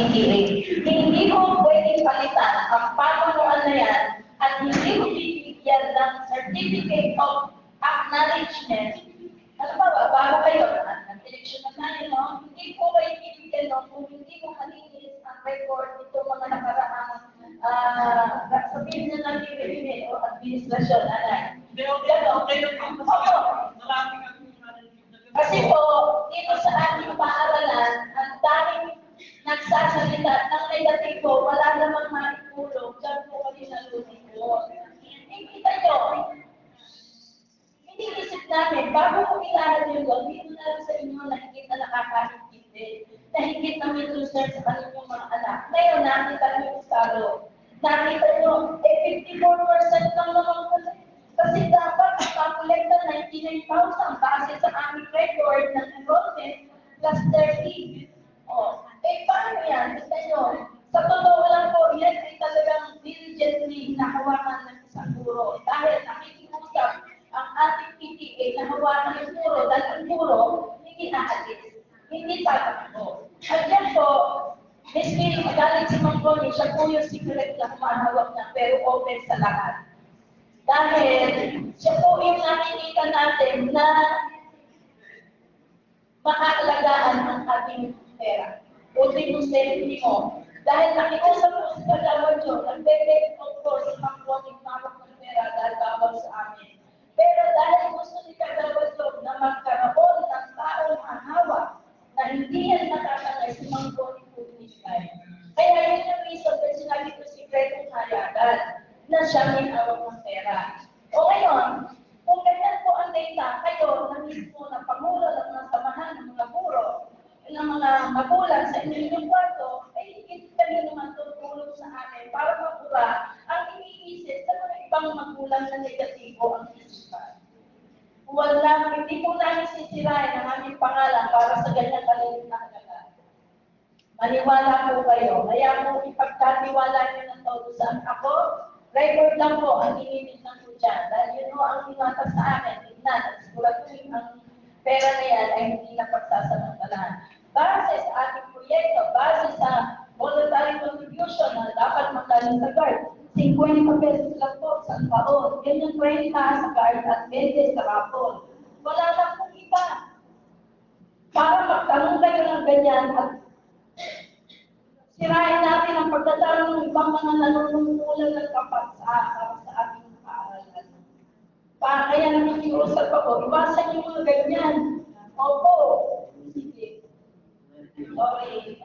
PTA. Hindi ko pwedeng palitan ang pamunuan na yan at hindi ko bibigyan ng certificate of acknowledgement. Ano ba, bago kayo, election na tayo, no? Hindi ko kayo bibigyan, no? Kung hindi ko malinis ang record itong mga nakaraang sabihin na natin rin o administrasyon, anak. Kasi po, dito sa ating paaralan, ang daming nagsasalita ng negatibo, wala namang maitulong, dyan po kami nalulungkot. Kita nyo, iniisip namin, bago ko ilahan yung doon, dito na lang sa inyo na higit na nakakahigit, na higit na may concern sa kanilang mga anak. Ngayon, nakita nyo yung estado. Nakita nyo, 54% lang naman kasi dapat ipakolekta 99,000 base sa aming record ng enrollment plus 30. Paano yan? Kita nyo, sa totoo lang po, yan ay talagang diligently nahawakan ng isang guro. Dahil nakikiusap ang ating PTA na hawakan ng guro dahil ang guro hindi naalis, hindi tatakbo. At yan po, miski magaling si Mangkoni, siya po yung secret na humahawak na pero open sa lahat. Dahil siya po yung nakikita natin na makaalagaan ang ating pera. Ultimong safety mo. Dahil nakikusap po sa Kagawad yun, nagbebek of course sa Mangkoni mawak ng pera dahil bawal sa amin. Pero dahil gusto ni Kagawad yun na magkaroon ng taong hahawak na hindi yan nakakangay si Mangkoni po nilay. Kaya yun yung reason na sinabi ko si Gretong Hayagan na siya may hawak ng pera. O ngayon, kung ganyan po ang data, kayo na mismo na pangulo ng mga samahan ng mga guro, ng mga magulang sa inyong kwarto, ay higit kayo naman tutulong sa amin para mapura ang iniisip sa mga ibang magulang na negatibo ang isipan. Hindi po namin sisirain ang aming pangalan para sa ganyan kaliit na halaga. Maniwala po kayo. Kaya po ipagkatiwala niyo ng todo saan ako. Record lang po ang inimit ng dyan. Dahil yun po ang inata sa akin. Tignan at siguraduhin ang pera na yan ay hindi na pagsasamantalahan. Base sa ating proyekto, base sa voluntary contribution na dapat magaling sa guard, 50 pesos lang po sa taon. Ganyan 20 sa guard at 20 sa rapol. Wala lang po iba. Para magtanong kayo ng ganyan at sirain natin ang pagdadalo ng ibang mga nanunungkulan ng kapatsa sa ating paaralan. Kaya nakikiusap ako, iwasan yung mga ganyan. Opo. Sige. Sorry.